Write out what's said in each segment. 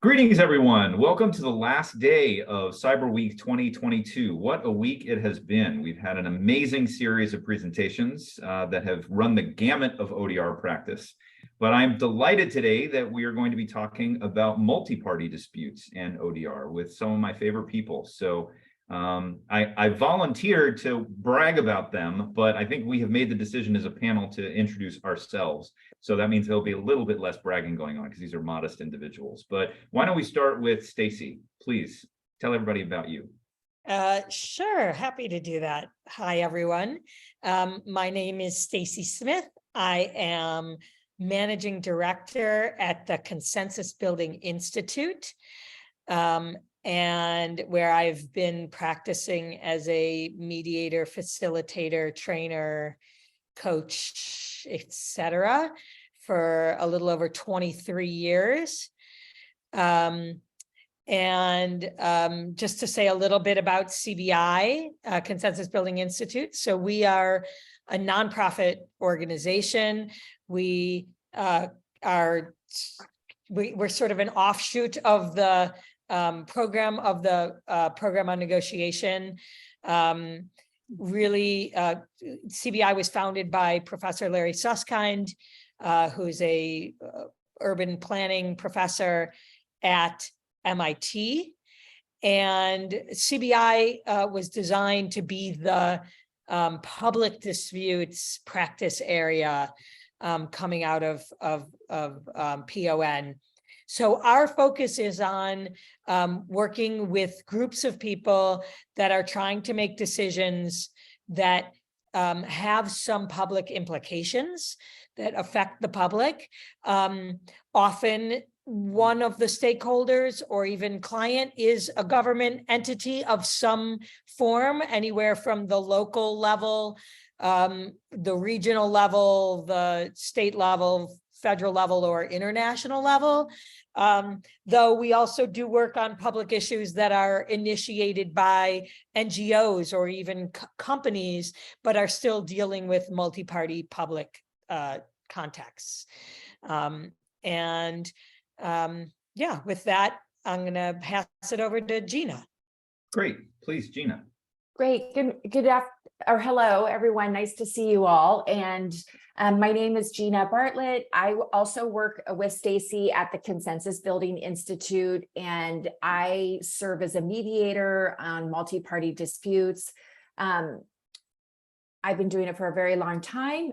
Greetings, everyone. Welcome to the last day of Cyberweek 2022. What a week it has been. We've had an amazing series of presentations that have run the gamut of ODR practice. But I'm delighted today that we are going to be talking about multi-party disputes and ODR with some of my favorite people. So I volunteered to brag about them, but I think we have made the decision as a panel to introduce ourselves. So that means there'll be a little bit less bragging going on because these are modest individuals. But why don't we start with Stacy? Please tell everybody about you. Sure, happy to do that. Hi, everyone. My name is Stacy Smith. I am Managing Director at the Consensus Building Institute, and where I've been practicing as a mediator, facilitator, trainer, coach, etc., for a little over 23 years. And just to say a little bit about CBI, Consensus Building Institute. So we are a nonprofit organization. We're sort of an offshoot of the program on negotiation. CBI was founded by Professor Larry Susskind, who's a urban planning professor at MIT. And CBI was designed to be the public disputes practice area coming out of PON. So our focus is on working with groups of people that are trying to make decisions that have some public implications that affect the public. Often one of the stakeholders or even client is a government entity of some form, anywhere from the local level, the regional level, the state level, federal level, or international level. Though we also do work on public issues that are initiated by NGOs or even companies, but are still dealing with multi-party public contexts. Yeah, with that, I'm going to pass it over to Gina. Great. Please, Gina. Great. Hello, everyone. Nice to see you all. And my name is Gina Bartlett. I also work with Stacy at the Consensus Building Institute, and I serve as a mediator on multi-party disputes. I've been doing it for a very long time.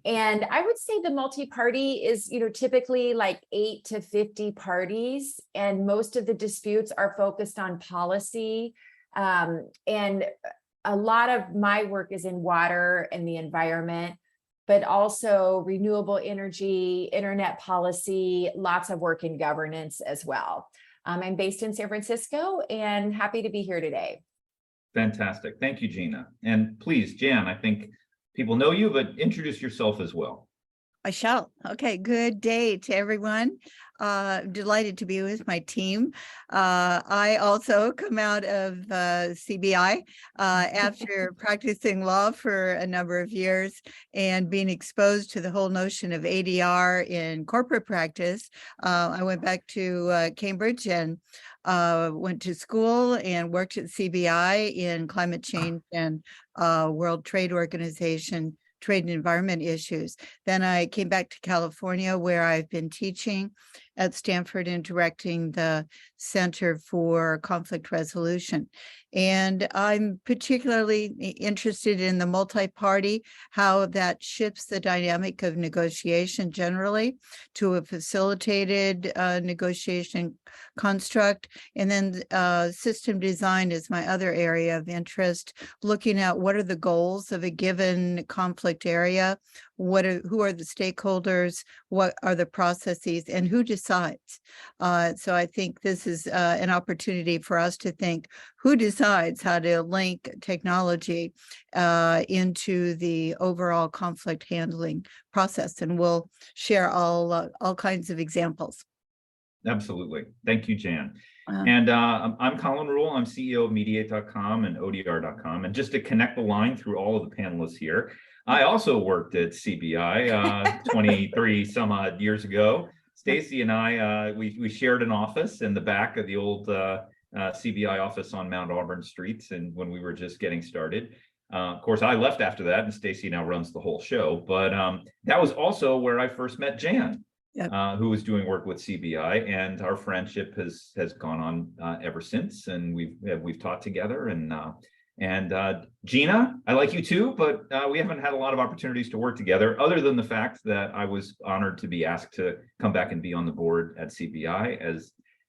And I would say the multi-party is, typically like 8 to 50 parties, and most of the disputes are focused on policy. And a lot of my work is in water and the environment, but also renewable energy, internet policy, lots of work in governance as well. I'm based in San Francisco and happy to be here today. Fantastic. Thank you, Gina. And please, Jan, I think people know you, but introduce yourself as well. I shall. Okay, good day to everyone. Delighted to be with my team. I also come out of CBI after practicing law for a number of years and being exposed to the whole notion of ADR in corporate practice. I went back to Cambridge and went to school and worked at CBI in climate change and World Trade Organization trade and environment issues. Then I came back to California, where I've been teaching at Stanford and directing the Center for Conflict Resolution. And I'm particularly interested in the multi-party, how that shifts the dynamic of negotiation generally to a facilitated negotiation construct. And then system design is my other area of interest, looking at what are the goals of a given conflict area, who are the stakeholders, what are the processes, and who decides. So I think this is an opportunity for us to think, who decides how to link technology into the overall conflict handling process? And we'll share all kinds of examples. Absolutely. Thank you, Jan. And I'm Colin Rule. I'm CEO of Mediate.com and ODR.com. And just to connect the line through all of the panelists here, I also worked at CBI 23 some odd years ago. Stacy and I, we shared an office in the back of the old CBI office on Mount Auburn Streets, and when we were just getting started. Of course, I left after that, and Stacy now runs the whole show. But that was also where I first met Jan, who was doing work with CBI, and our friendship has gone on ever since. And we've taught together. And Gina, I like you too, but we haven't had a lot of opportunities to work together, other than the fact that I was honored to be asked to come back and be on the board at CBI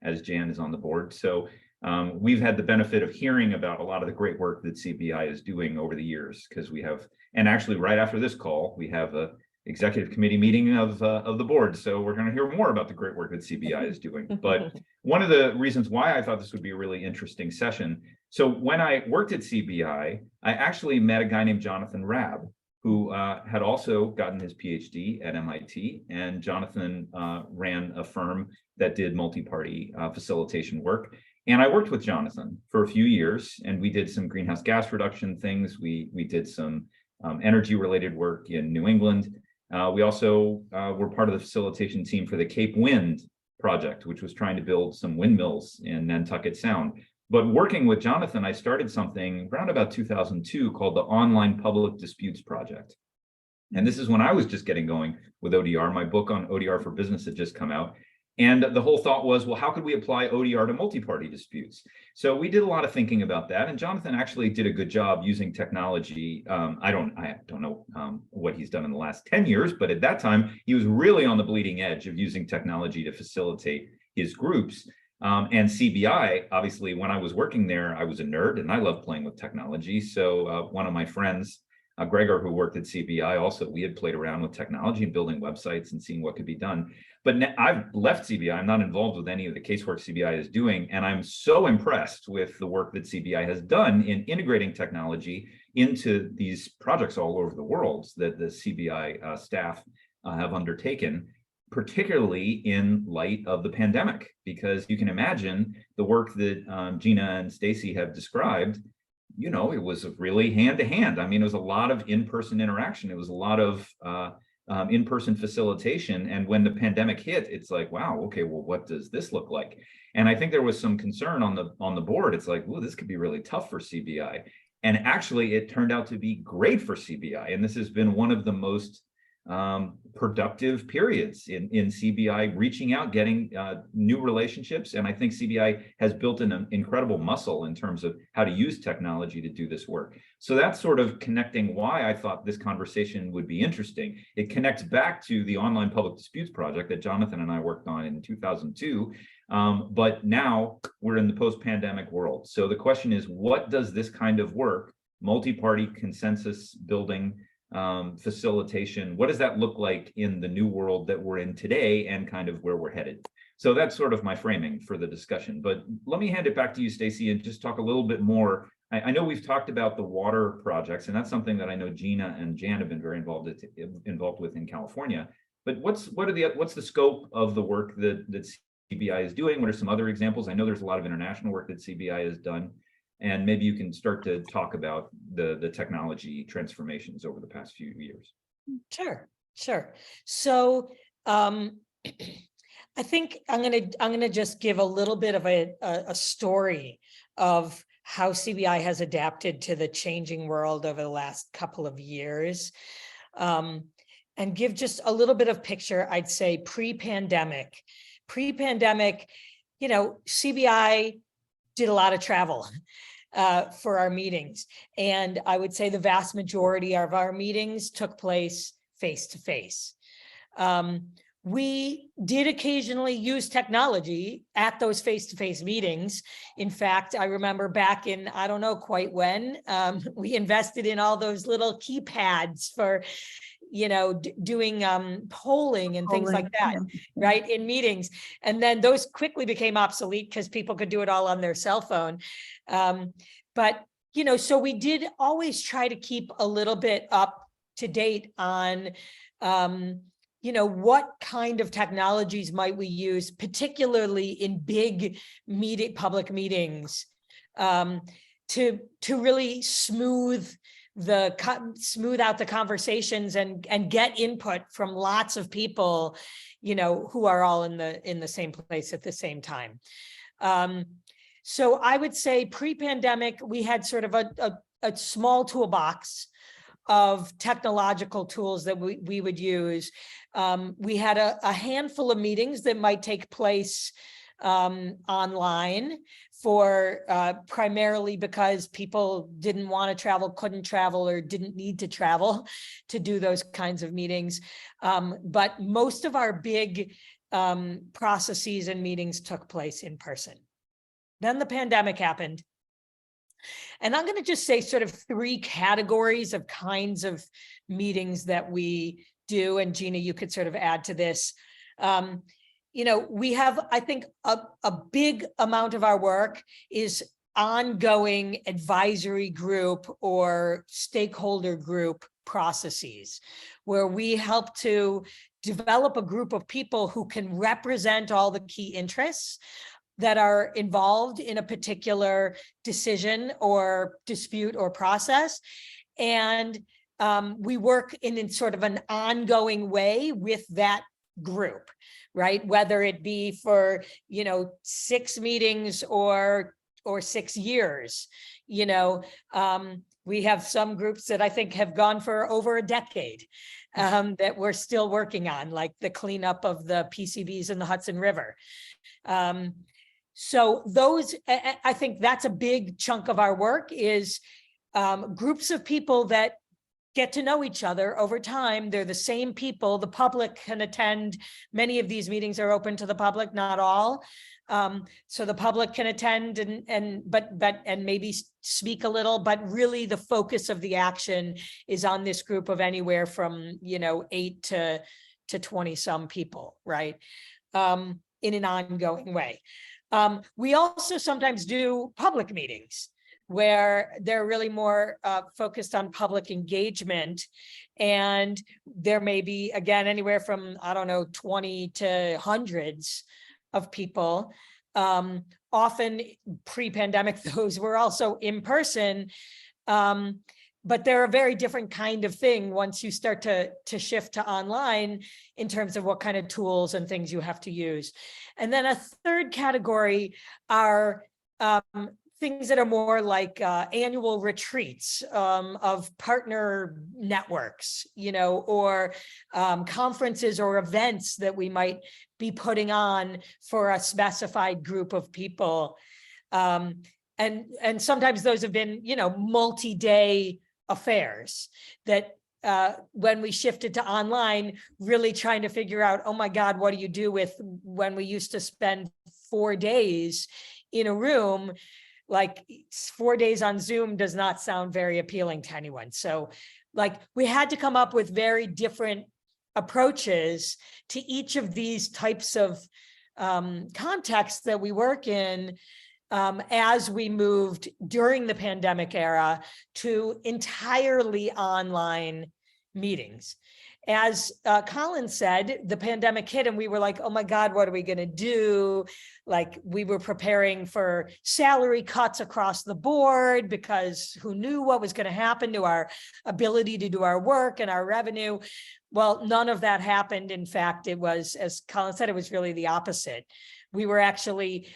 as Jan is on the board. So we've had the benefit of hearing about a lot of the great work that CBI is doing over the years, because we have, and actually right after this call, we have a executive committee meeting of the board. So we're going to hear more about the great work that CBI is doing. But one of the reasons why I thought this would be a really interesting session. So when I worked at CBI, I actually met a guy named Jonathan Rabb, who had also gotten his PhD at MIT. And Jonathan ran a firm that did multi-party facilitation work. And I worked with Jonathan for a few years, and we did some greenhouse gas reduction things. We did some energy related work in New England. We also were part of the facilitation team for the Cape Wind project, which was trying to build some windmills in Nantucket Sound. But working with Jonathan, I started something around about 2002 called the Online Public Disputes Project. And this is when I was just getting going with ODR. My book on ODR for Business had just come out. And the whole thought was, well, how could we apply ODR to multi-party disputes? So we did a lot of thinking about that. And Jonathan actually did a good job using technology. I don't know what he's done in the last 10 years, but at that time, he was really on the bleeding edge of using technology to facilitate his groups. And CBI, obviously, when I was working there, I was a nerd and I loved playing with technology. So one of my friends, Gregor, who worked at CBI, also, we had played around with technology and building websites and seeing what could be done. But I've left CBI. I'm not involved with any of the casework CBI is doing. And I'm so impressed with the work that CBI has done in integrating technology into these projects all over the world that the CBI staff have undertaken, particularly in light of the pandemic, because you can imagine the work that Gina and Stacy have described. You know, it was really hand to hand. I mean, it was a lot of in-person interaction. It was a lot of in-person facilitation. And when the pandemic hit, it's like, wow, okay, well, what does this look like? And I think there was some concern on the board. It's like, well, this could be really tough for CBI. And actually, it turned out to be great for CBI. And this has been one of the most productive periods in CBI, reaching out, getting new relationships. And I think CBI has built an incredible muscle in terms of how to use technology to do this work. So that's sort of connecting why I thought this conversation would be interesting. It connects back to the Online Public Disputes Project that Jonathan and I worked on in 2002. But now we're in the post-pandemic world. So the question is, what does this kind of work, multi-party consensus building, facilitation, what does that look like in the new world that we're in today and kind of where we're headed? So that's sort of my framing for the discussion. But let me hand it back to you, Stacy, and just talk a little bit more. I know we've talked about the water projects, and that's something that I know Gina and Jan have been very involved with in California. But what's the scope of the work that CBI is doing? What are some other examples? I know there's a lot of international work that CBI has done. And maybe you can start to talk about the technology transformations over the past few years. Sure. So I think I'm gonna just give a little bit of a story of how CBI has adapted to the changing world over the last couple of years, and give just a little bit of picture. I'd say pre-pandemic, you know, CBI did a lot of travel for our meetings. And I would say the vast majority of our meetings took place face-to-face. We did occasionally use technology at those face-to-face meetings. In fact, I remember back in, I don't know quite when, we invested in all those little keypads for, you know, doing polling and things like that, right, in meetings. And then those quickly became obsolete because people could do it all on their cell phone. But, you know, so we did always try to keep a little bit up to date on, you know, what kind of technologies might we use, particularly in big public meetings, to really smooth out the conversations and get input from lots of people who are all in the same place at the same time. So I would say pre-pandemic, we had sort of a small toolbox of technological tools that we would use. We had a handful of meetings that might take place online for primarily because people didn't want to travel, couldn't travel, or didn't need to travel to do those kinds of meetings. But most of our big processes and meetings took place in person. Then the pandemic happened. And I'm going to just say sort of 3 categories of kinds of meetings that we do. And Gina, you could sort of add to this. We have, I think, a big amount of our work is ongoing advisory group or stakeholder group processes, where we help to develop a group of people who can represent all the key interests that are involved in a particular decision or dispute or process. And we work in sort of an ongoing way with that group, right? Whether it be for, 6 meetings or 6 years, we have some groups that I think have gone for over a decade that we're still working on, like the cleanup of the PCBs in the Hudson River. So those, I think that's a big chunk of our work, is groups of people that get to know each other over time. They're the same people. The public can attend. Many of these meetings are open to the public, not all. So the public can attend and maybe speak a little, but really the focus of the action is on this group of anywhere from 8 to 20 some people, right? In an ongoing way. We also sometimes do public meetings where they're really more focused on public engagement. And there may be, again, anywhere from, 20 to hundreds of people. Often pre-pandemic, those were also in person. But they're a very different kind of thing once you start to shift to online in terms of what kind of tools and things you have to use. And then a third category are things that are more like annual retreats of partner networks, or conferences or events that we might be putting on for a specified group of people. And sometimes those have been, multi-day affairs that when we shifted to online, really trying to figure out, oh my God, what do you do with when we used to spend 4 days in a room? Like 4 days on Zoom does not sound very appealing to anyone. So we had to come up with very different approaches to each of these types of contexts that we work in as we moved during the pandemic era to entirely online meetings. As Colin said, the pandemic hit and we were like, oh my God, what are we going to do? We were preparing for salary cuts across the board because who knew what was going to happen to our ability to do our work and our revenue. Well, none of that happened. In fact, it was, as Colin said, it was really the opposite. We were actually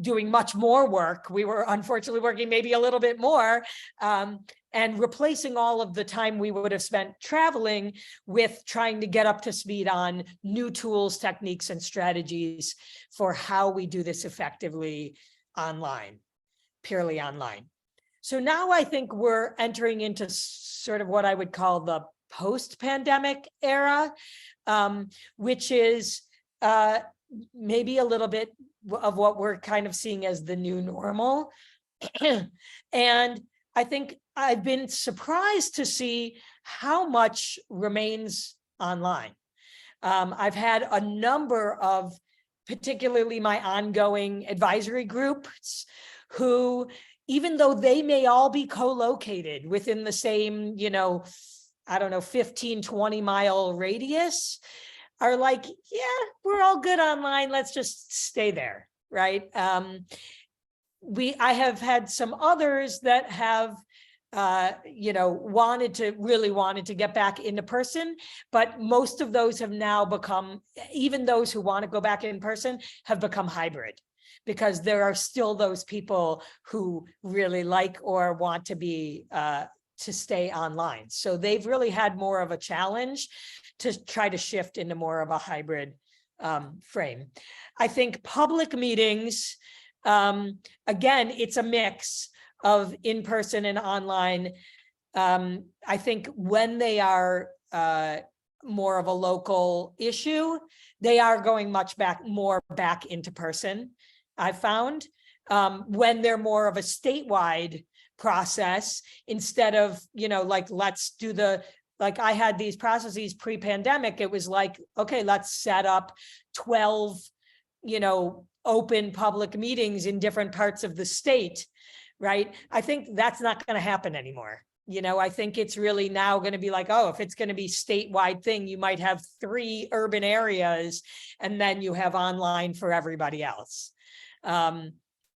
doing much more work. We were unfortunately working maybe a little bit more and replacing all of the time we would have spent traveling with trying to get up to speed on new tools, techniques, and strategies for how we do this effectively online, purely online. So now I think we're entering into sort of what I would call the post-pandemic era, which is maybe a little bit of what we're kind of seeing as the new normal. And I think I've been surprised to see how much remains online. I've had a number of, particularly my ongoing advisory groups, who, even though they may all be co-located within the same, 15, 20 mile radius, are like, yeah, we're all good online. Let's just stay there, right? I have had some others that have really wanted to get back into person, but most of those have now become, even those who want to go back in person have become hybrid, because there are still those people who really like or want to be to stay online. So they've really had more of a challenge to try to shift into more of a hybrid frame. I think public meetings, again, it's a mix of in-person and online. I think when they are more of a local issue, they are going much more back into person, I found. When they're more of a statewide process, instead of, let's do like I had these processes pre-pandemic, it was like, okay, let's set up 12, open public meetings in different parts of the state, right? I think that's not going to happen anymore. I think it's really now going to be like, oh, if it's going to be statewide thing, you might have 3 urban areas and then you have online for everybody else. And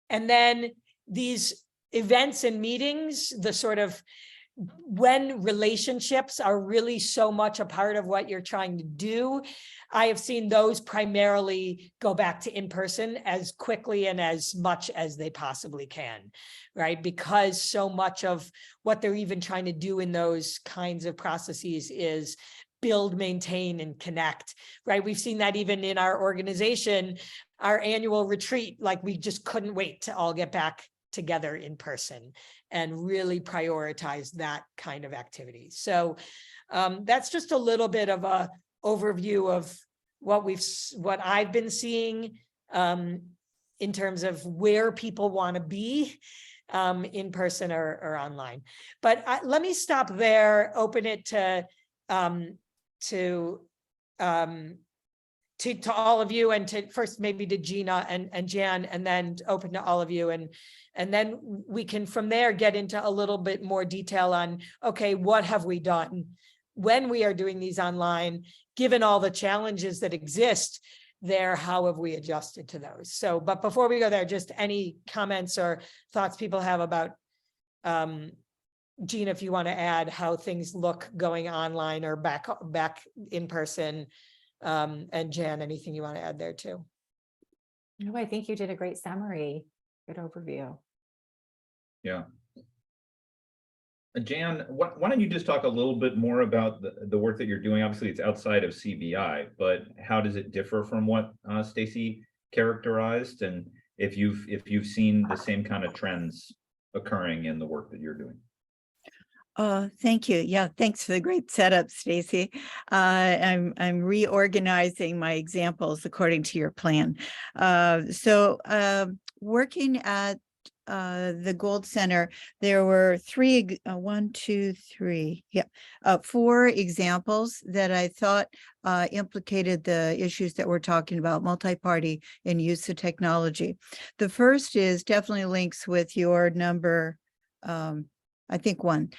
then these events and meetings, the sort of when relationships are really so much a part of what you're trying to do, I have seen those primarily go back to in-person as quickly and as much as they possibly can, right? Because so much of what they're even trying to do in those kinds of processes is build, maintain, and connect, right? We've seen that even in our organization, our annual retreat, like we just couldn't wait to all get back together in person and really prioritize that kind of activity. So that's just a little bit of a overview of what I've been seeing in terms of where people want to be in person or online. But let me stop there, open it to all of you, and to first maybe to Gina and Jan, and then open to all of you, and then we can from there get into a little bit more detail on, okay, what have we done when we are doing these online, given all the challenges that exist there, how have we adjusted to those? So, but before we go there, just any comments or thoughts people have about, Gina, if you want to add how things look going online or back in person, and Jan, anything you want to add there too? No, I think you did a great summary. Good overview. Yeah. Jan, why don't you just talk a little bit more about the work that you're doing? Obviously, it's outside of CBI, but how does it differ from what Stacy characterized? And if you've seen the same kind of trends occurring in the work that you're doing? Thank you. Yeah, thanks for the great setup, Stacy. I'm reorganizing my examples according to your plan. Working at the Gold Center, there were 4 examples that I thought implicated the issues that we're talking about, multi-party and use of technology. The first is definitely links with your number, I think 1,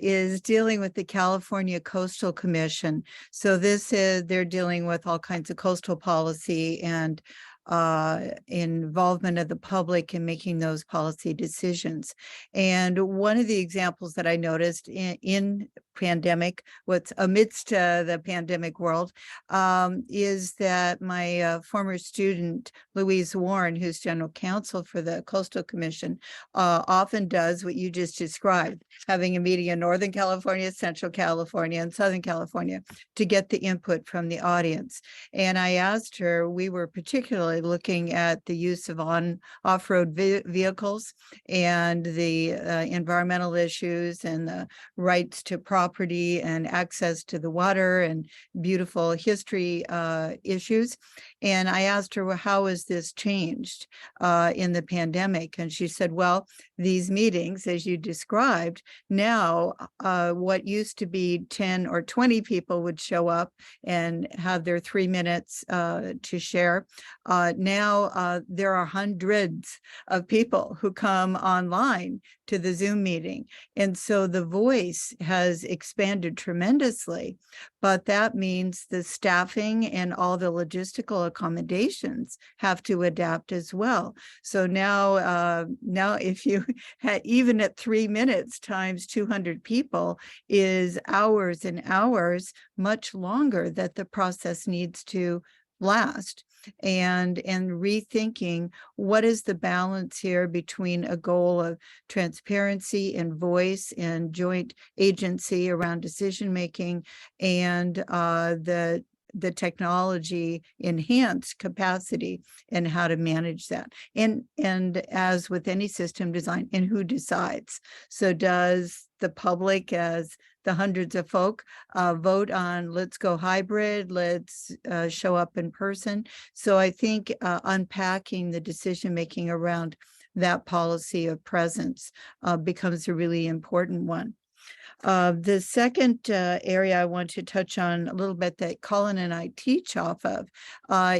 is dealing with the California Coastal Commission. So this is, they're dealing with all kinds of coastal policy and involvement of the public in making those policy decisions. And one of the examples that I noticed in pandemic, what's amidst the pandemic world, is that my former student, Louise Warren, who's general counsel for the Coastal Commission, often does what you just described, having a meeting in Northern California, Central California, and Southern California to get the input from the audience. And I asked her, we were particularly looking at the use of off-road vehicles and the environmental issues and the rights to property and access to the water and beautiful history issues. And I asked her, well, how has this changed in the pandemic? And she said, well, these meetings, as you described, now what used to be 10 or 20 people would show up and have their 3 minutes to share. Now there are hundreds of people who come online to the Zoom meeting. And so the voice has expanded tremendously, but that means the staffing and all the logistical accommodations have to adapt as well. So now if you had, even at 3 minutes times 200 people is hours and hours, much longer that the process needs to last. And rethinking what is the balance here between a goal of transparency and voice and joint agency around decision making and the technology enhanced capacity and how to manage that. And as with any system design, and who decides? So does the public, as the hundreds of folk, vote on let's go hybrid, let's show up in person? So I think unpacking the decision making around that policy of presence becomes a really important one. The second area I want to touch on a little bit that Colin and I teach off of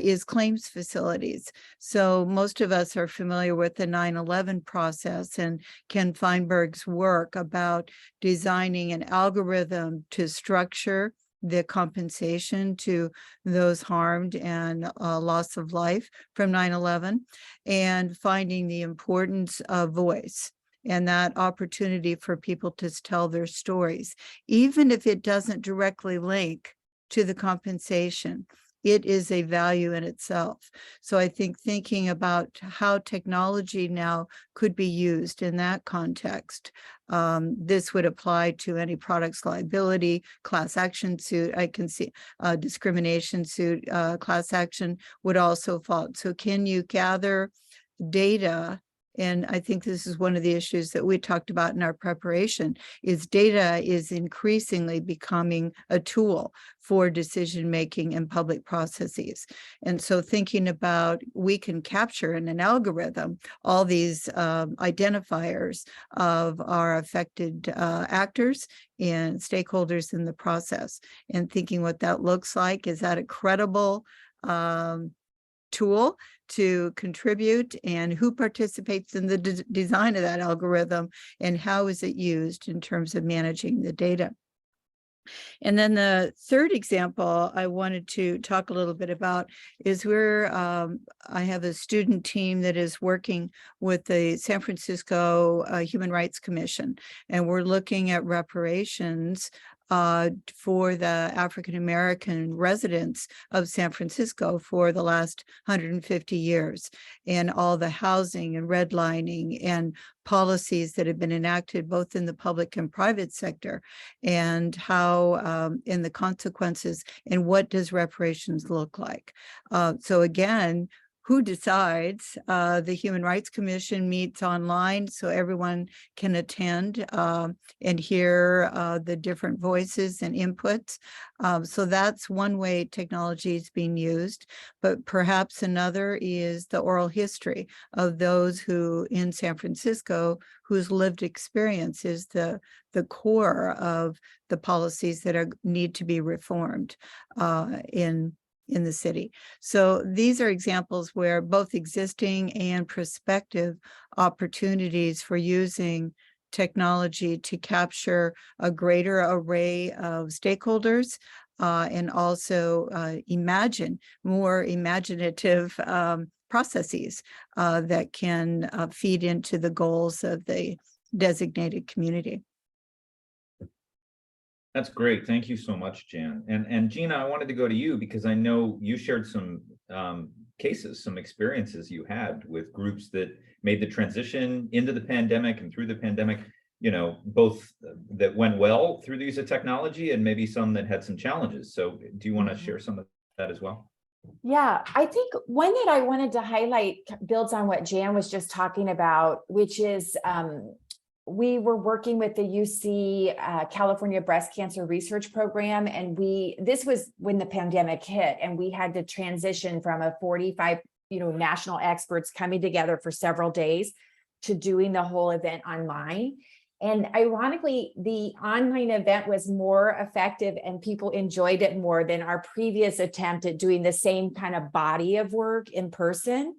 is claims facilities. So most of us are familiar with the 9/11 process and Ken Feinberg's work about designing an algorithm to structure the compensation to those harmed and loss of life from 9/11, and finding the importance of voice and that opportunity for people to tell their stories, even if it doesn't directly link to the compensation. It is a value in itself. So I think thinking about how technology now could be used in that context. This would apply to any products liability, class action suit. I can see discrimination suit, class action would also fall. So can you gather data? And I think this is one of the issues that we talked about in our preparation, is data is increasingly becoming a tool for decision-making and public processes. And so thinking about, we can capture in an algorithm all these identifiers of our affected actors and stakeholders in the process, and thinking what that looks like. Is that a credible tool to contribute, and who participates in the design of that algorithm, and how is it used in terms of managing the data? And then the third example I wanted to talk a little bit about is where I have a student team that is working with the San Francisco Human Rights Commission, and we're looking at reparations for the African-American residents of San Francisco for the last 150 years, and all the housing and redlining and policies that have been enacted both in the public and private sector, and how in the consequences, and what does reparations look like? So again, who decides? The Human Rights Commission meets online, so everyone can attend and hear the different voices and inputs. So that's one way technology is being used, but perhaps another is the oral history of those who in San Francisco, whose lived experience is the core of the policies that need to be reformed in the city. So these are examples where both existing and prospective opportunities for using technology to capture a greater array of stakeholders and also imagine more imaginative processes that can feed into the goals of the designated community. That's great. Thank you so much, Jan. And Gina, I wanted to go to you because I know you shared some cases, some experiences you had with groups that made the transition into the pandemic and through the pandemic, you know, both that went well through the use of technology and maybe some that had some challenges. So do you want to share some of that as well? Yeah, I think one that I wanted to highlight builds on what Jan was just talking about, which is we were working with the UC California Breast Cancer Research Program, and this was when the pandemic hit, and we had to transition from a 45 national experts coming together for several days to doing the whole event online. And ironically, the online event was more effective and people enjoyed it more than our previous attempt at doing the same kind of body of work in person.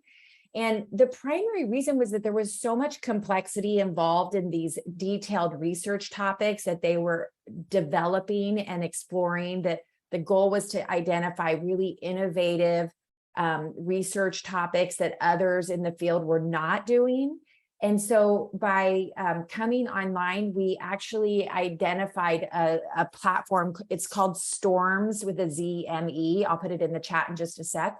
And the primary reason was that there was so much complexity involved in these detailed research topics that they were developing and exploring, that the goal was to identify really innovative research topics that others in the field were not doing. And so by coming online, we actually identified a platform. It's called Storms with a ZME. I'll put it in the chat in just a sec.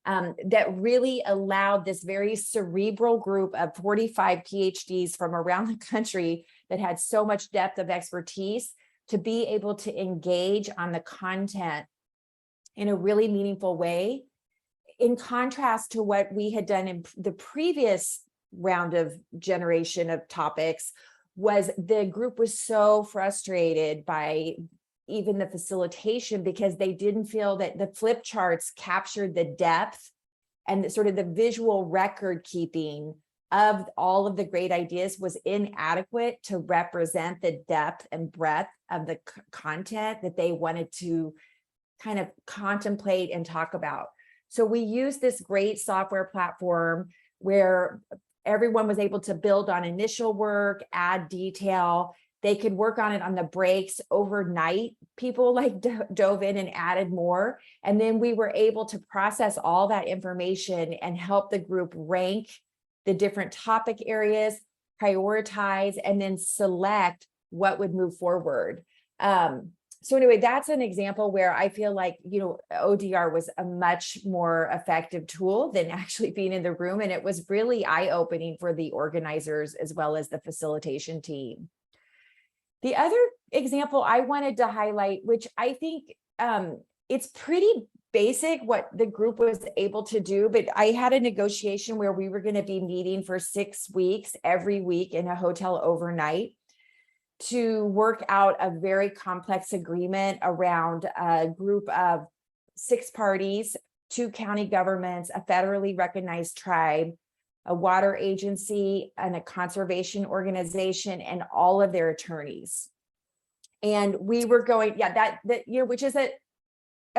That really allowed this very cerebral group of 45 PhDs from around the country that had so much depth of expertise to be able to engage on the content in a really meaningful way. In contrast to what we had done in the previous round of generation of topics, was the group was so frustrated by even the facilitation because they didn't feel that the flip charts captured the depth and sort of the visual record keeping of all of the great ideas was inadequate to represent the depth and breadth of the content that they wanted to kind of contemplate and talk about. So we used this great software platform where everyone was able to build on initial work, add detail. They could work on it on the breaks overnight. People like dove in and added more. And then we were able to process all that information and help the group rank the different topic areas, prioritize, and then select what would move forward. So anyway, that's an example where I feel like, ODR was a much more effective tool than actually being in the room. And it was really eye-opening for the organizers as well as the facilitation team. The other example I wanted to highlight, which I think it's pretty basic what the group was able to do, but I had a negotiation where we were going to be meeting for 6 weeks, every week in a hotel overnight, to work out a very complex agreement around a group of 6 parties, 2 county governments, a federally recognized tribe, a water agency, and a conservation organization, and all of their attorneys. And we were going, which is a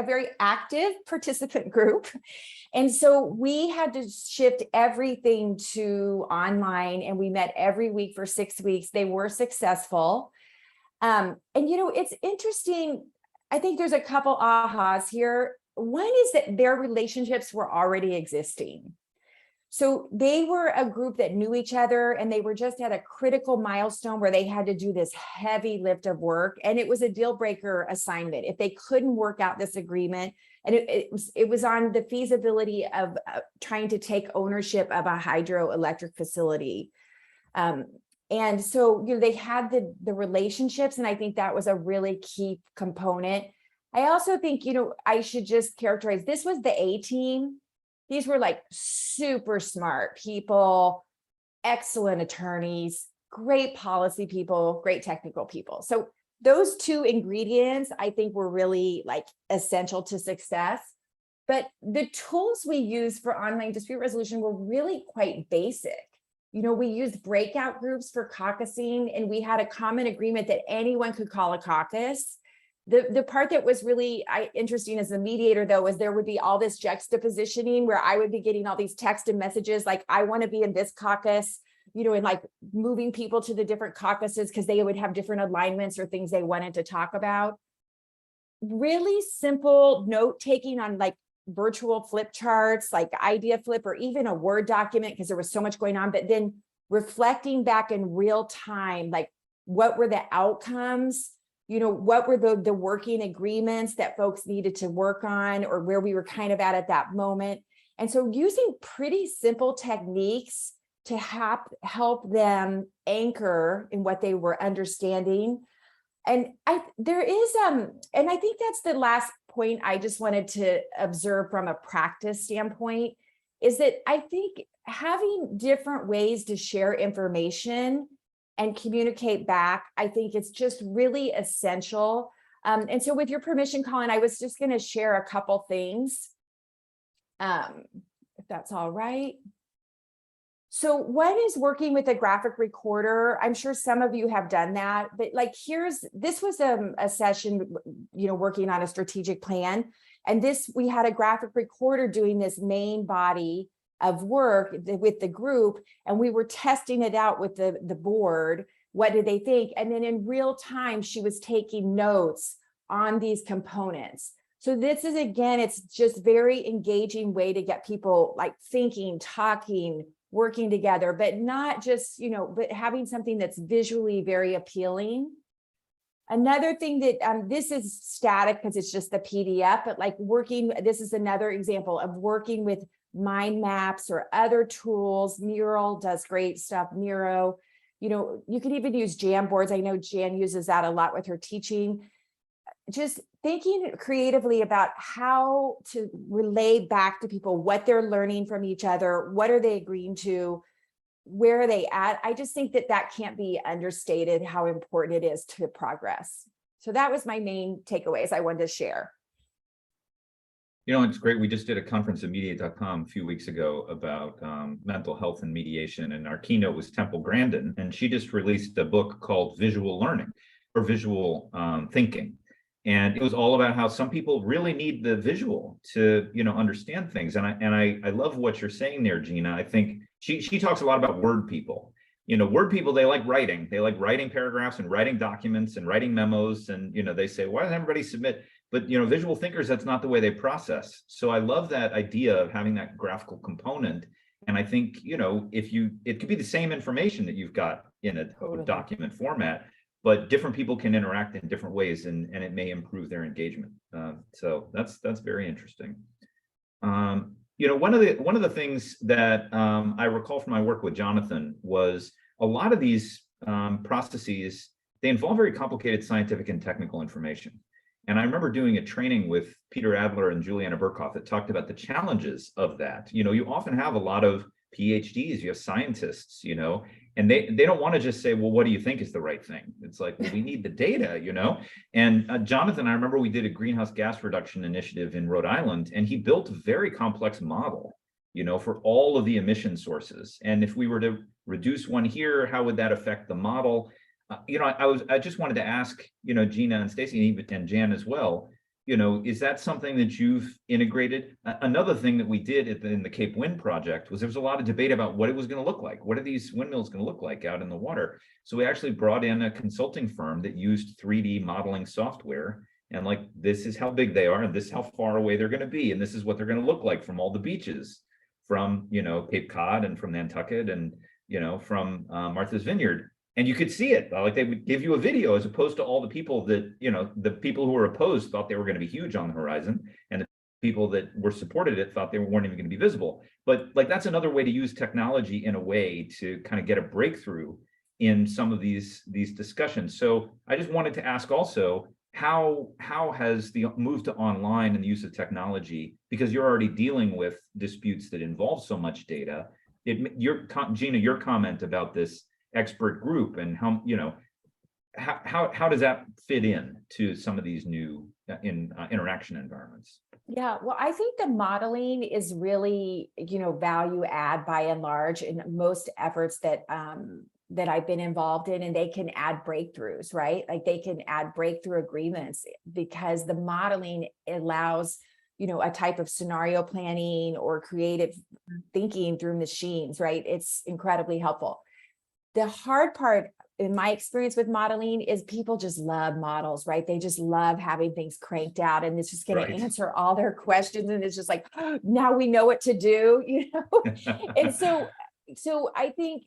very active participant group. And so we had to shift everything to online, and we met every week for 6 weeks. They were successful. And it's interesting. I think there's a couple ahas here. One is that their relationships were already existing. So they were a group that knew each other, and they were just at a critical milestone where they had to do this heavy lift of work. And it was a deal breaker assignment. If they couldn't work out this agreement, and it was on the feasibility of trying to take ownership of a hydroelectric facility. And so, they had the relationships, and I think that was a really key component. I also think, I should just characterize, this was the A team. These were like super smart people, excellent attorneys, great policy people, great technical people. So those 2 ingredients, I think, were really like essential to success. But the tools we use for online dispute resolution were really quite basic. We used breakout groups for caucusing, and we had a common agreement that anyone could call a caucus. The part that was really interesting as a mediator, though, was there would be all this juxtapositioning where I would be getting all these text and messages like, I want to be in this caucus, and like moving people to the different caucuses because they would have different alignments or things they wanted to talk about. Really simple note taking on like virtual flip charts, like idea flip, or even a Word document because there was so much going on, but then reflecting back in real time, like what were the outcomes? What were the working agreements that folks needed to work on, or where we were kind of at that moment. And so using pretty simple techniques to help them anchor in what they were understanding. And I think that's the last point I just wanted to observe from a practice standpoint, is that I think having different ways to share information and communicate back, I think it's just really essential. And so with your permission, Colin, I was just going to share a couple things, if that's all right. So one is working with a graphic recorder. I'm sure some of you have done that, but like this was a session, working on a strategic plan. And we had a graphic recorder doing this main body of work with the group, and we were testing it out with the board. What did they think? And then in real time, she was taking notes on these components. So this is, again, it's just very engaging way to get people like thinking, talking, working together, but not just, but having something that's visually very appealing. Another thing that this is static because it's just the PDF, but like this is another example of working with mind maps or other tools. Mural does great stuff. Miro, you could even use Jamboards. I know Jan uses that a lot with her teaching. Just thinking creatively about how to relay back to people what they're learning from each other, what are they agreeing to, where are they at? I just think that can't be understated how important it is to progress. So that was my main takeaways I wanted to share. It's great. We just did a conference at Mediate.com a few weeks ago about mental health and mediation, and our keynote was Temple Grandin, and she just released a book called Visual Learning or Visual Thinking. And it was all about how some people really need the visual to, understand things. And I love what you're saying there, Gina. I think she talks a lot about word people. Word people, they like writing. They like writing paragraphs and writing documents and writing memos. And, they say, why doesn't everybody submit? But, visual thinkers, that's not the way they process. So I love that idea of having that graphical component. And I think, it could be the same information that you've got in a document format, but different people can interact in different ways, and it may improve their engagement. So that's very interesting. One of the things that I recall from my work with Jonathan was a lot of these processes, they involve very complicated scientific and technical information. And I remember doing a training with Peter Adler and Juliana Burkhoff that talked about the challenges of that. You often have a lot of PhDs, you have scientists, and they don't want to just say, well, what do you think is the right thing? It's like, well, we need the data, And Jonathan, I remember we did a greenhouse gas reduction initiative in Rhode Island, and he built a very complex model, for all of the emission sources. And if we were to reduce one here, how would that affect the model? I just wanted to ask, Gina and Stacy and Jan as well, is that something that you've integrated? Another thing that we did in the Cape Wind project was there was a lot of debate about what it was going to look like. What are these windmills going to look like out in the water? So we actually brought in a consulting firm that used 3D modeling software, and like, this is how big they are, and this is how far away they're going to be, and this is what they're going to look like from all the beaches, from Cape Cod and from Nantucket and from Martha's Vineyard. And you could see it, like they would give you a video, as opposed to all the people that, the people who were opposed thought they were going to be huge on the horizon, and the people that were supported it thought they weren't even going to be visible. But like, that's another way to use technology in a way to kind of get a breakthrough in some of these discussions. So I just wanted to ask also, how has the move to online and the use of technology, because you're already dealing with disputes that involve so much data, Gina, your comment about this expert group and how does that fit in to some of these new interaction environments? Yeah, well, I think the modeling is really, value add by and large in most efforts that I've been involved in, and they can add breakthroughs, right? Like they can add breakthrough agreements because the modeling allows, a type of scenario planning or creative thinking through machines, right? It's incredibly helpful. The hard part in my experience with modeling is people just love models, right? They just love having things cranked out, and it's just going to answer all their questions. And it's just like, oh, now we know what to do, And so I think,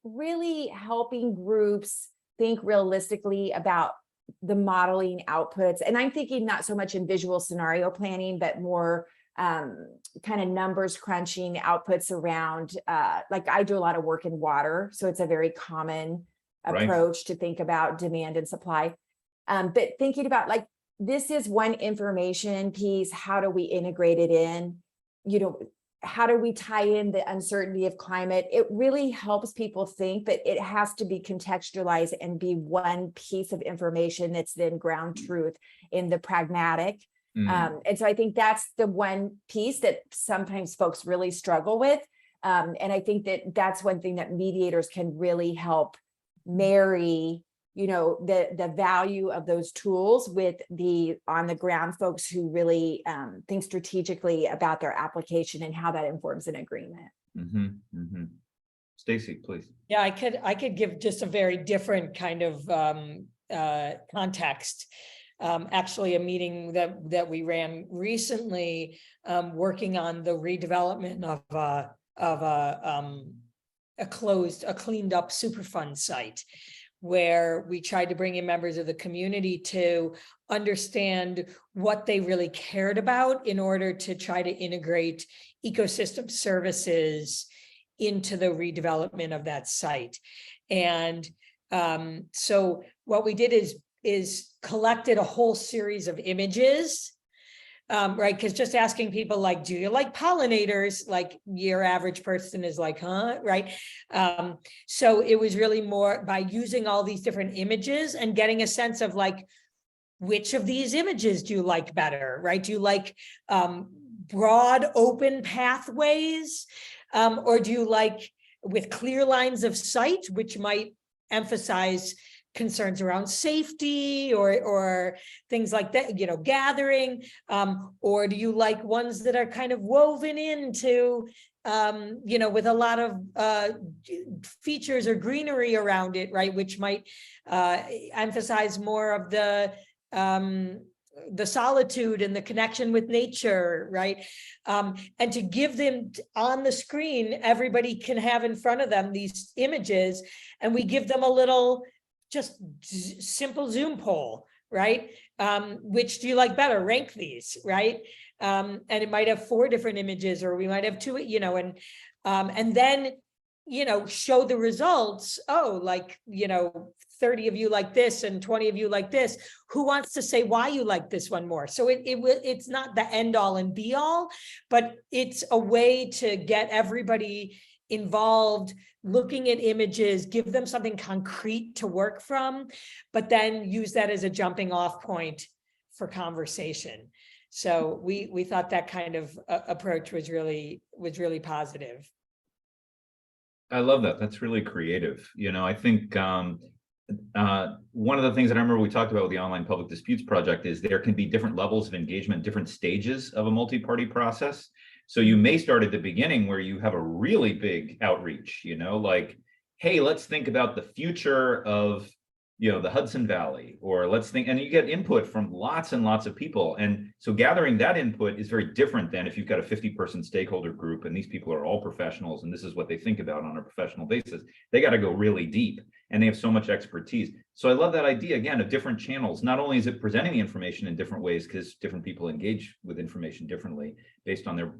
really helping groups think realistically about the modeling outputs. And I'm thinking not so much in visual scenario planning, but more kind of numbers crunching outputs around, like I do a lot of work in water. So it's a very common approach to think about demand and supply. But thinking about like, this is one information piece. How do we integrate it in? How do we tie in the uncertainty of climate? It really helps people think, but it has to be contextualized and be one piece of information that's then ground truth in the pragmatic. And so I think that's the one piece that sometimes folks really struggle with. And I think that that's one thing that mediators can really help marry the value of those tools with the on the ground folks who really think strategically about their application and how that informs an agreement. Stacy, please. Yeah, I could give just a very different kind of context. Actually, a meeting that we ran recently, working on the redevelopment of a cleaned up Superfund site, where we tried to bring in members of the community to understand what they really cared about in order to try to integrate ecosystem services into the redevelopment of that site. And so what we did is collected a whole series of images, right? Because just asking people like, do you like pollinators? Like your average person is like, huh, right? So it was really more by using all these different images and getting a sense of like, which of these images do you like better, right? Do you like broad open pathways? Or do you like with clear lines of sight, which might emphasize concerns around safety or things like that, gathering, or do you like ones that are kind of woven into, with a lot of features or greenery around it, right? Which might emphasize more of the solitude and the connection with nature, right? And to give them on the screen, everybody can have in front of them these images, and we give them a little just simple Zoom poll, right? Which do you like better? Rank these, right? And it might have 4 different images, or we might have 2, and then, show the results. Oh, 30 of you like this and 20 of you like this. Who wants to say why you like this one more? So it's not the end all and be all, but it's a way to get everybody involved, looking at images, give them something concrete to work from, but then use that as a jumping off point for conversation. So we thought that kind of approach was really positive. I love that. That's really creative. I think one of the things that I remember we talked about with the Online Public Disputes Project is there can be different levels of engagement, different stages of a multi-party process. So you may start at the beginning where you have a really big outreach, like, hey, let's think about the future of, the Hudson Valley, or let's think, and you get input from lots and lots of people. And so gathering that input is very different than if you've got a 50-person stakeholder group and these people are all professionals and this is what they think about on a professional basis. They got to go really deep and they have so much expertise. So I love that idea, again, of different channels. Not only is it presenting the information in different ways because different people engage with information differently based on their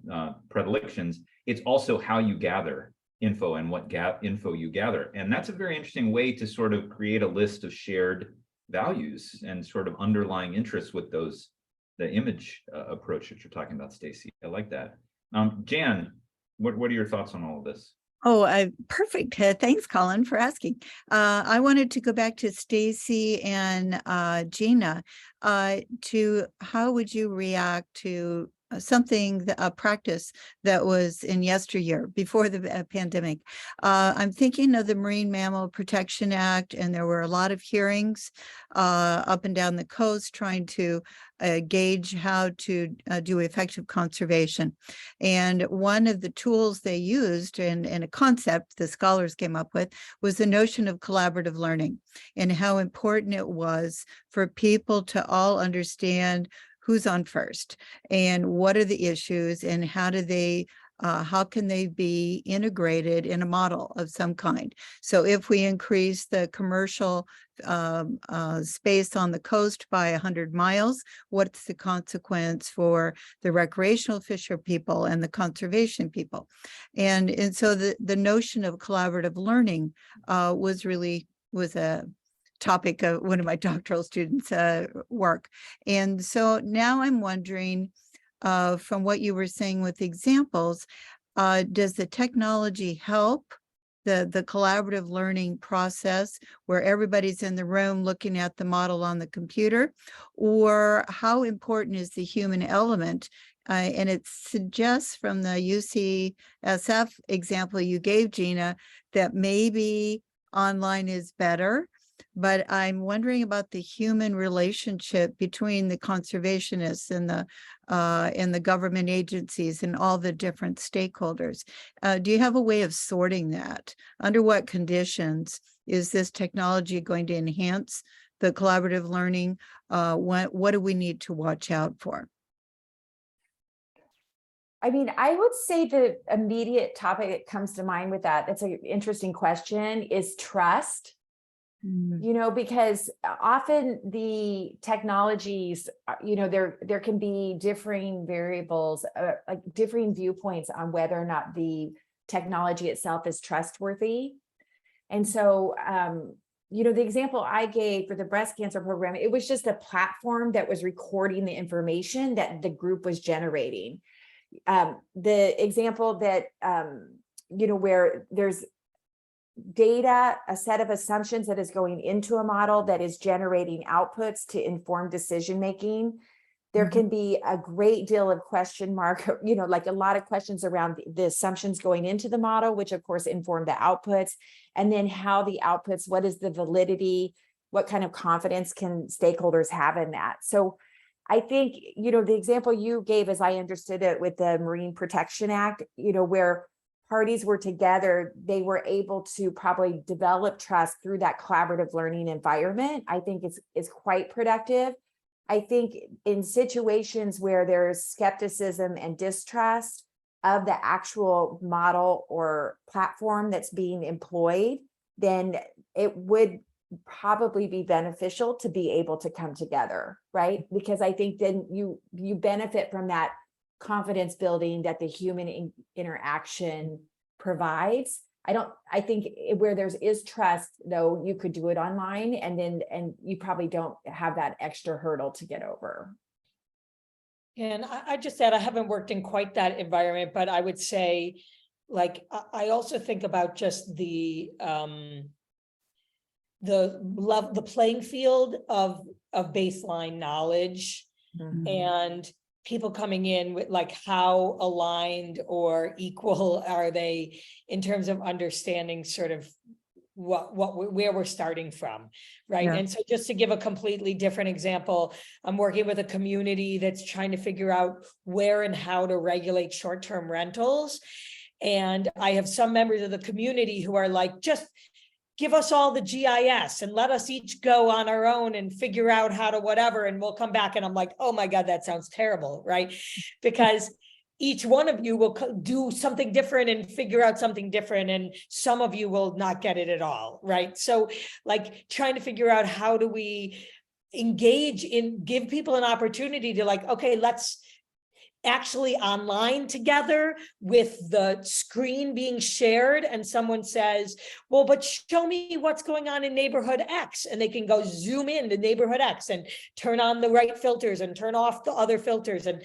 predilections, it's also how you gather info and what info you gather. And that's a very interesting way to sort of create a list of shared values and sort of underlying interests with the image approach that you're talking about, Stacy. I like that. Jan, what are your thoughts on all of this? Oh, perfect. Thanks, Colin, for asking. I wanted to go back to Stacy and Gina to how would you react to a practice that was in yesteryear before the pandemic. I'm thinking of the Marine Mammal Protection Act, and there were a lot of hearings up and down the coast trying to gauge how to do effective conservation. And one of the tools they used and a concept the scholars came up with was the notion of collaborative learning and how important it was for people to all understand who's on first and what are the issues and how can they be integrated in a model of some kind. So if we increase the commercial space on the coast by 100 miles, what's the consequence for the recreational fisher people and the conservation people? And so the notion of collaborative learning was a topic of one of my doctoral students' work. And so now I'm wondering, from what you were saying with examples, does the technology help the collaborative learning process where everybody's in the room looking at the model on the computer? Or how important is the human element? And it suggests from the UCSF example you gave, Gina, that maybe online is better. but I'm wondering about the human relationship between the conservationists and the government agencies and all the different stakeholders. Do you have a way of sorting that? Under what conditions is this technology going to enhance the collaborative learning? What do we need to watch out for? I mean, I would say the immediate topic that comes to mind with that, that's an interesting question, is trust. You know, because often the technologies, you know, there can be differing variables, like differing viewpoints on whether or not the technology itself is trustworthy. And so, you know, the example I gave for the breast cancer program, it was just a platform that was recording the information that the group was generating. The example that, you know, where there's data, a set of assumptions that is going into a model that is generating outputs to inform decision making. There can be a great deal of question mark, you know, like a lot of questions around the assumptions going into the model, which of course inform the outputs, and then how the outputs, what is the validity, what kind of confidence can stakeholders have in that. So I think, you know, the example you gave, as I understood it with the Marine Protection Act, you know, where parties were together, they were able to probably develop trust through that collaborative learning environment. I think it's quite productive. I think in situations where there's skepticism and distrust of the actual model or platform that's being employed, then it would probably be beneficial to be able to come together, right? Because I think then you benefit from that confidence building that the human interaction provides. I think where is trust, though, you could do it online, and you probably don't have that extra hurdle to get over. And I just said I haven't worked in quite that environment, but I would say, like, I also think about just the playing field of baseline knowledge, and people coming in with like how aligned or equal are they in terms of understanding sort of where we're starting from, right? Yeah. And so just to give a completely different example, I'm working with a community that's trying to figure out where and how to regulate short-term rentals. And I have some members of the community who are like, just give us all the GIS and let us each go on our own and figure out how to whatever, and we'll come back. And I'm like, oh my God, that sounds terrible, right? Because each one of you will do something different and figure out something different, and some of you will not get it at all, right? So like trying to figure out how do we engage in, give people an opportunity to like, okay, let's actually online together with the screen being shared, and someone says, well, but show me what's going on in neighborhood X, and they can go zoom in to neighborhood X and turn on the right filters and turn off the other filters and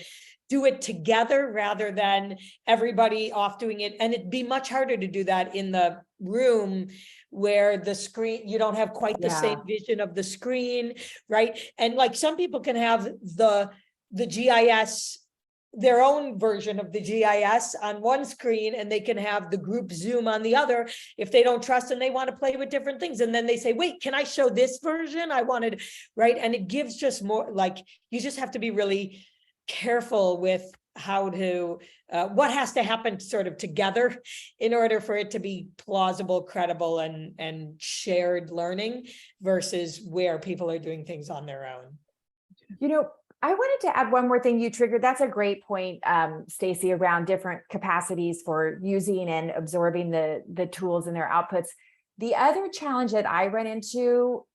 do it together rather than everybody off doing it. And it'd be much harder to do that in the room where the screen, you don't have quite the same vision of the screen, right? And like some people can have the GIS, their own version of the GIS on one screen, and they can have the group Zoom on the other if they don't trust and they want to play with different things. And then they say, wait, can I show this version? I wanted, right? And it gives just more, like, you just have to be really careful with how to, what has to happen sort of together in order for it to be plausible, credible, and shared learning versus where people are doing things on their own. You know, I wanted to add one more thing you triggered. That's a great point, Stacy, around different capacities for using and absorbing the tools and their outputs. The other challenge that I run into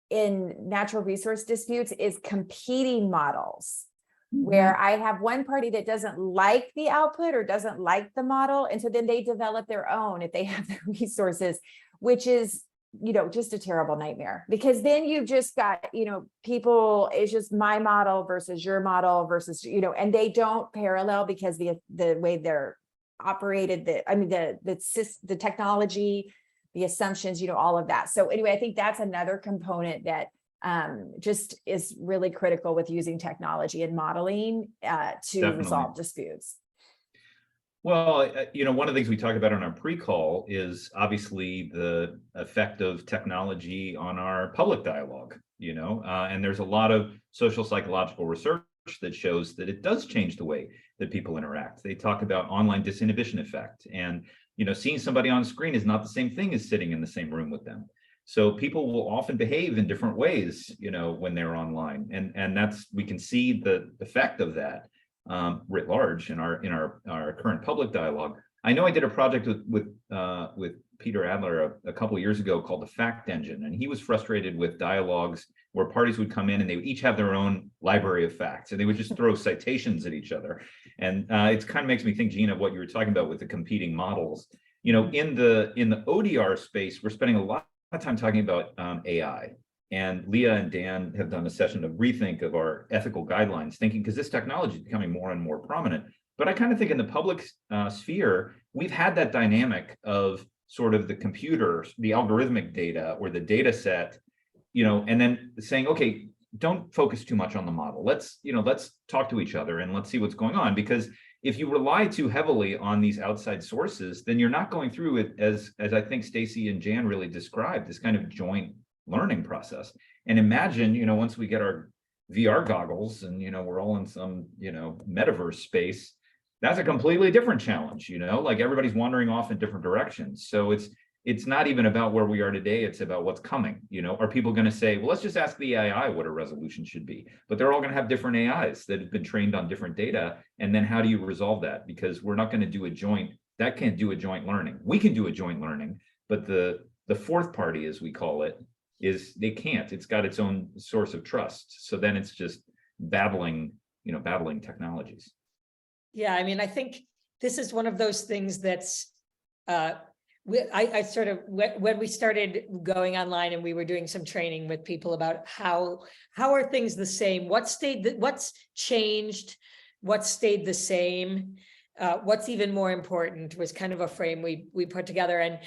in natural resource disputes is competing models, where I have one party that doesn't like the output or doesn't like the model. And so then they develop their own if they have the resources, which is, you know, just a terrible nightmare, because then you've just got, you know, people, it's just my model versus your model versus, you know, and they don't parallel because the way they're operated, the technology, the assumptions, you know, all of that. So anyway, I think that's another component that just is really critical with using technology and modeling to resolve disputes. Well, one of the things we talk about on our pre-call is obviously the effect of technology on our public dialogue, and there's a lot of social psychological research that shows that it does change the way that people interact. They talk about online disinhibition effect, and seeing somebody on screen is not the same thing as sitting in the same room with them. So people will often behave in different ways, when they're online, and we can see the effect of that writ large in our current public dialogue. I know I did a project with Peter Adler a couple of years ago called the Fact Engine, and he was frustrated with dialogues where parties would come in and they would each have their own library of facts, and they would just throw citations at each other. And it kind of makes me think, Gene, of what you were talking about with the competing models. In the ODR space, we're spending a lot of time talking about AI. And Leah and Dan have done a session of rethink of our ethical guidelines, thinking because this technology is becoming more and more prominent. But I kind of think in the public sphere, we've had that dynamic of sort of the computer, the algorithmic data or the data set, and then saying, okay, don't focus too much on the model. Let's talk to each other and let's see what's going on. Because if you rely too heavily on these outside sources, then you're not going through it as I think Stacy and Jan really described, this kind of joint learning process. And imagine, once we get our VR goggles and, we're all in some, metaverse space, that's a completely different challenge, like everybody's wandering off in different directions. So it's not even about where we are today. It's about what's coming. Are people going to say, well, let's just ask the AI what a resolution should be, but they're all going to have different AIs that have been trained on different data. And then how do you resolve that? Because we're not going to do that can't do a joint learning. We can do a joint learning, but the fourth party, as we call it, they can't. It's got its own source of trust. So then it's just battling technologies. Yeah, I mean, I think this is one of those things that's, I sort of, when we started going online and we were doing some training with people about how are things the same, what's changed, what stayed the same, what's even more important was kind of a frame we put together. And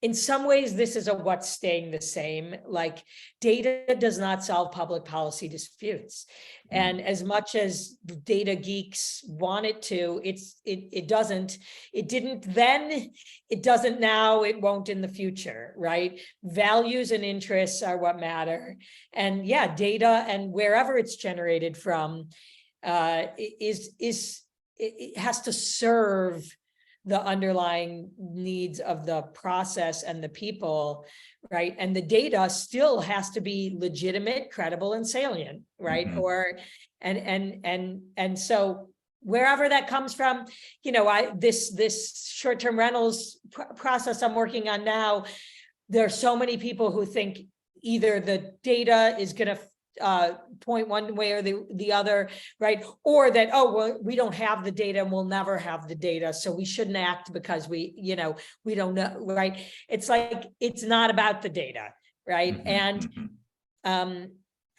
in some ways, this is what's staying the same. Like, data does not solve public policy disputes. And as much as data geeks want it to, it doesn't. It didn't then, it doesn't now, it won't in the future, right? Values and interests are what matter. And yeah, data and wherever it's generated from it has to serve the underlying needs of the process and the people, right? And the data still has to be legitimate, credible, and salient, right? Mm-hmm. And so wherever that comes from, this short-term rentals process I'm working on now, there are so many people who think either the data is going to point one way or the other, right? Or that, oh, well, we don't have the data and we'll never have the data, so we shouldn't act because we don't know, right? It's like, it's not about the data, right? And I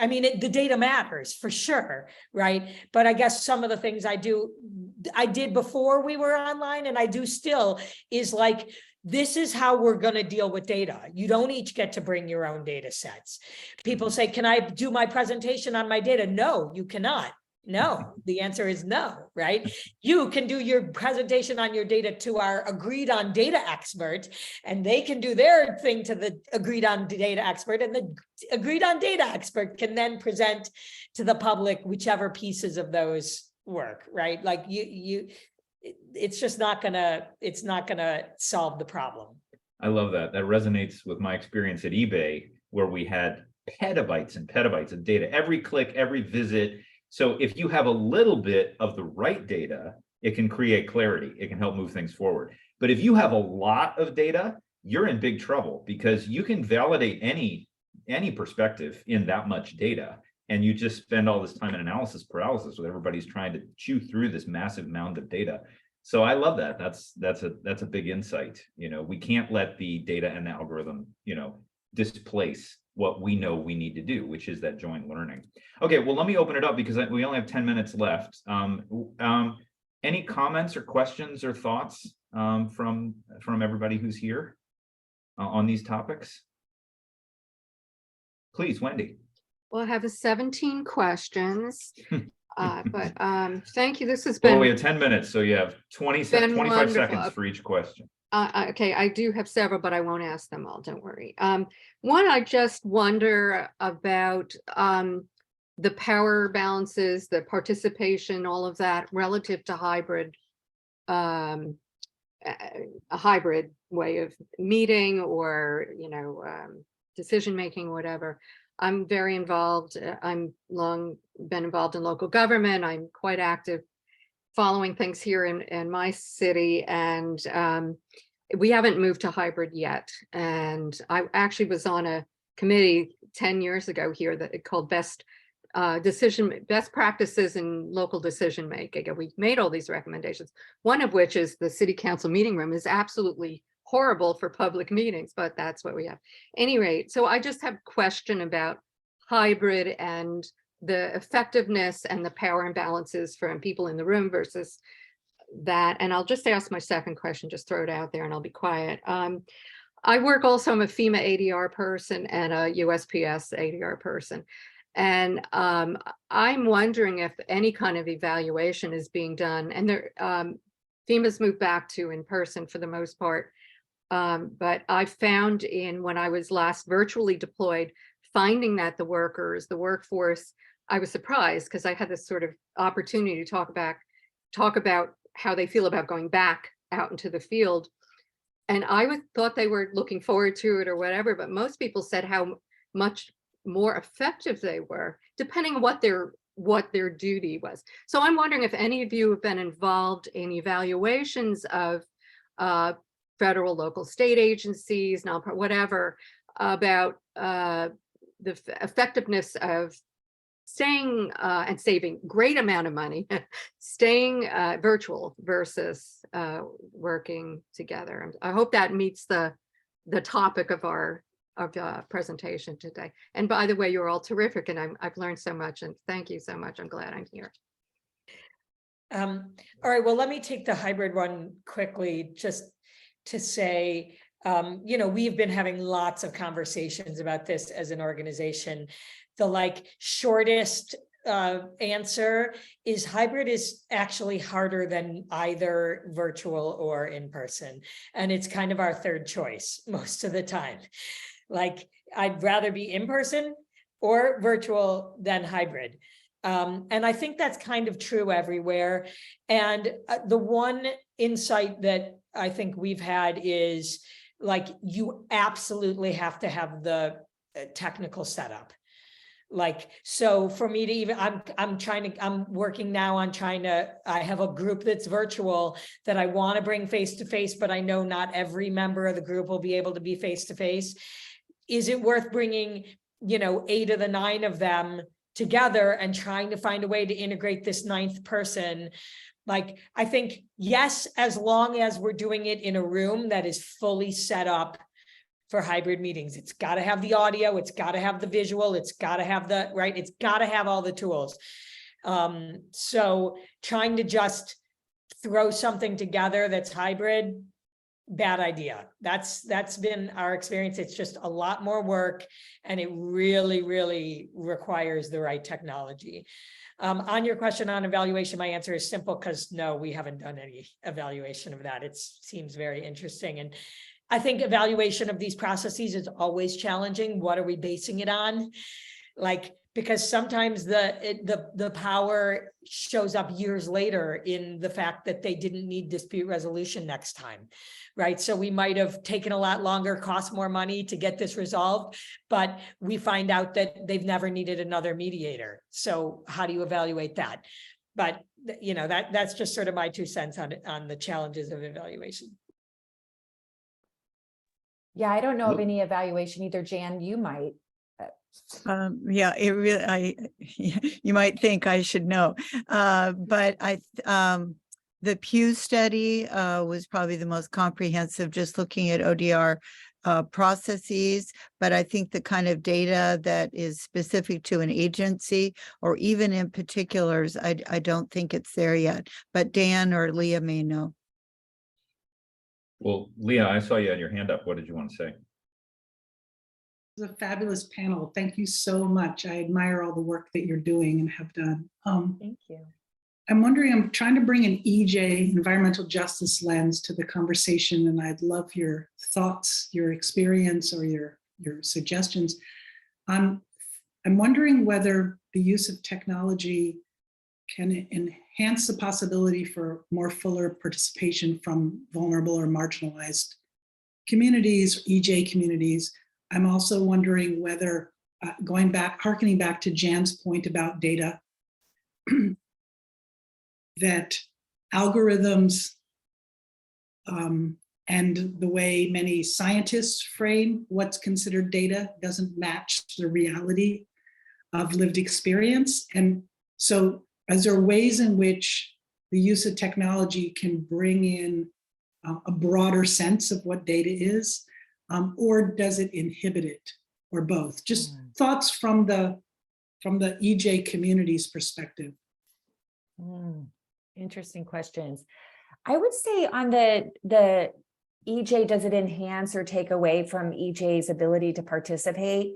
mean, the data matters for sure, right? But I guess some of the things I did before we were online, and I do still, is like, this is how we're going to deal with data. You don't each get to bring your own data sets. People say, can I do my presentation on my data? No, you cannot. No, the answer is no, right? You can do your presentation on your data to our agreed on data expert, and they can do their thing to the agreed on data expert, and the agreed on data expert can then present to the public whichever pieces of those work, right? Like it's just not gonna solve the problem. I love that. That resonates with my experience at eBay, where we had petabytes and petabytes of data, every click, every visit. So if you have a little bit of the right data, it can create clarity. It can help move things forward. But if you have a lot of data, you're in big trouble, because you can validate any perspective in that much data. And you just spend all this time in analysis paralysis with everybody's trying to chew through this massive mound of data. So I love that. That's a big insight. We can't let the data and the algorithm, displace what we know we need to do, which is that joint learning. Okay, well, let me open it up because we only have 10 minutes left. Any comments or questions or thoughts from everybody who's here on these topics? Please, Wendy. Well, I have 17 questions. But thank you. This has Well, we been have 10 minutes, so you have 25 wonderful. seconds for each question. Okay, I do have several, but I won't ask them all. Don't worry. One, I just wonder about the power balances, the participation, all of that relative to hybrid, a hybrid way of meeting or, decision making, whatever. I'm very involved. I'm long been involved in local government. I'm quite active following things here in my city, and we haven't moved to hybrid yet. And I actually was on a committee 10 years ago here that it called best practices in local decision making. And we made all these recommendations, one of which is the city council meeting room is absolutely horrible for public meetings, but that's what we have. Any rate, so I just have a question about hybrid and the effectiveness and the power imbalances from people in the room versus that. And I'll just ask my second question, just throw it out there and I'll be quiet. I work also, I'm a FEMA ADR person and a USPS ADR person. And I'm wondering if any kind of evaluation is being done, and there, FEMA's moved back to in person for the most part. But I found when I was last virtually deployed, finding that the workforce, I was surprised because I had this sort of opportunity to talk about how they feel about going back out into the field. And I thought they were looking forward to it or whatever, but most people said how much more effective they were, depending on what their duty was. So I'm wondering if any of you have been involved in evaluations of federal, local, state agencies, whatever, about the effectiveness of staying and saving great amount of money, staying virtual versus working together. I hope that meets the topic of our presentation today. And by the way, you're all terrific, and I've learned so much, and thank you so much. I'm glad I'm here. All right, well, let me take the hybrid one quickly, just to say, we've been having lots of conversations about this as an organization. The shortest answer is hybrid is actually harder than either virtual or in person. And it's kind of our third choice most of the time. I'd rather be in person or virtual than hybrid. And I think that's kind of true everywhere. And the one insight that I think we've had is you absolutely have to have the technical setup. So for me to even, I'm working now on I have a group that's virtual that I want to bring face-to-face, but I know not every member of the group will be able to be face-to-face. Is it worth bringing, 8 of the 9 of them together and trying to find a way to integrate this 9th person? I think, yes, as long as we're doing it in a room that is fully set up for hybrid meetings. It's got to have the audio, it's got to have the visual, it's got to have it's got to have all the tools. So trying to just throw something together that's hybrid, bad idea. That's been our experience. It's just a lot more work, and it really, really requires the right technology. On your question on evaluation, my answer is simple, because no, we haven't done any evaluation of that. It seems very interesting. And I think evaluation of these processes is always challenging. What are we basing it on? Because sometimes the power shows up years later in the fact that they didn't need dispute resolution next time, right? So we might have taken a lot longer, cost more money to get this resolved, but we find out that they've never needed another mediator. So how do you evaluate that? But that's just sort of my 2 cents on the challenges of evaluation. Yeah, I don't know of any evaluation either. Jan, you might. Yeah, it really, you might think I should know, but the Pew study was probably the most comprehensive, just looking at ODR processes. But I think the kind of data that is specific to an agency or even in particulars, I don't think it's there yet. But Dan or Leah may know. Well, Leah, I saw you had your hand up. What did you want to say? was a fabulous panel. Thank you so much. I admire all the work that you're doing and have done. Thank you. I'm wondering, I'm trying to bring an EJ, environmental justice lens to the conversation, and I'd love your thoughts, your experience, or your suggestions. I'm wondering whether the use of technology can enhance the possibility for more fuller participation from vulnerable or marginalized communities, EJ communities. I'm also wondering whether, harkening back to Jan's point about data, that algorithms and the way many scientists frame what's considered data doesn't match the reality of lived experience. And so, is there ways in which the use of technology can bring in a broader sense of what data is, or does it inhibit it, or both? Just thoughts from the EJ community's perspective. Interesting questions. I would say on the EJ, does it enhance or take away from EJ's ability to participate?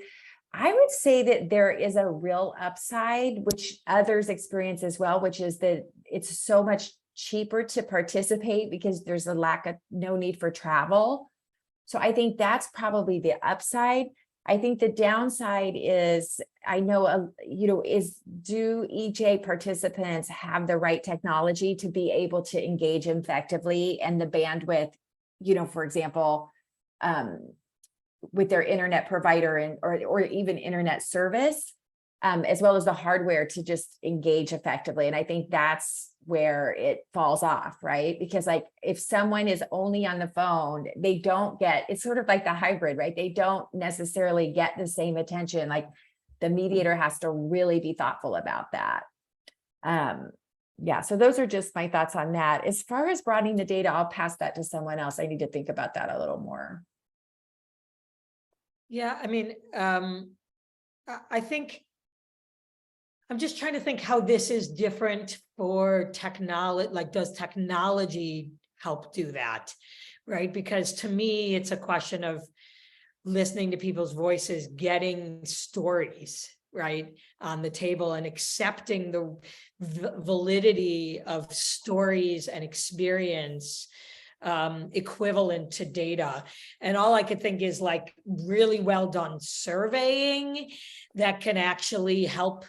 I would say that there is a real upside, which others experience as well, which is that it's so much cheaper to participate because there's no need for travel. So I think that's probably the upside. I think the downside is, I know, do EJ participants have the right technology to be able to engage effectively, and the bandwidth, for example, with their internet provider or even internet service, as well as the hardware to just engage effectively. And I think that's where it falls off, right? Because if someone is only on the phone, they don't get, it's sort of like the hybrid, right? They don't necessarily get the same attention. Like the mediator has to really be thoughtful about that. Yeah, so those are just my thoughts on that. As far as broadening the data, I'll pass that to someone else. I need to think about that a little more. Yeah, I mean, I think I'm just trying to think how this is different for technology. Like, does technology help do that? Right? Because to me, it's a question of listening to people's voices, getting stories, right, on the table, and accepting the validity of stories and experience equivalent to data. And all I could think is like really well done surveying that can actually help,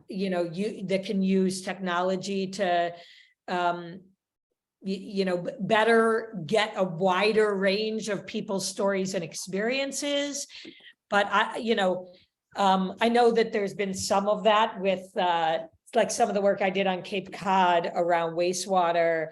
that can use technology to better get a wider range of people's stories and experiences. But I know that there's been some of that with like some of the work I did on Cape Cod around wastewater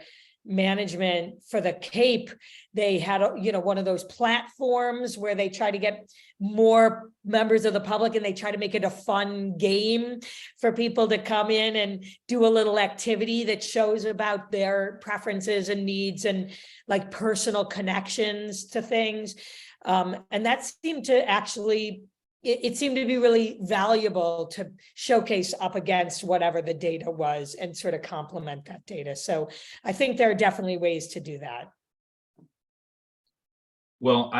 management for the Cape. They had one of those platforms where they try to get more members of the public, and they try to make it a fun game for people to come in and do a little activity that shows about their preferences and needs and like personal connections to things. And that seemed to actually, it seemed to be really valuable to showcase up against whatever the data was and sort of complement that data. So I think there are definitely ways to do that. Well,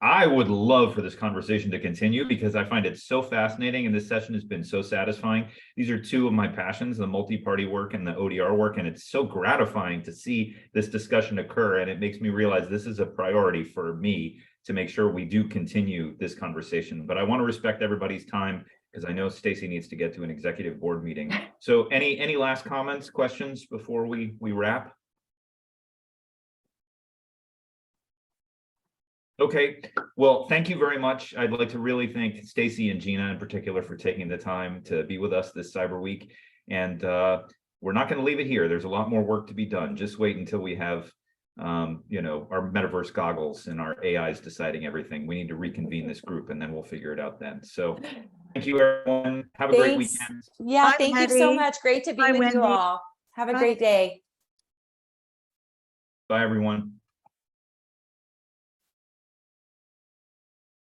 I would love for this conversation to continue because I find it so fascinating, and this session has been so satisfying. These are two of my passions, the multi-party work and the ODR work, and it's so gratifying to see this discussion occur, and it makes me realize this is a priority for me to make sure we do continue this conversation. But I want to respect everybody's time because I know Stacy needs to get to an executive board meeting. So any last comments, questions before we wrap? Okay, well, thank you very much. I'd like to really thank Stacy and Gina in particular for taking the time to be with us this Cyber Week. And we're not going to leave it here. There's a lot more work to be done. Just wait until we have our metaverse goggles and our AIs deciding everything. We need to reconvene this group and then we'll figure it out then. So thank you, everyone. Have a great weekend. Yeah, Bye, thank you so Wendy. much. Great to be Bye, with Wendy. you all. Have a Bye. great day. Bye, everyone.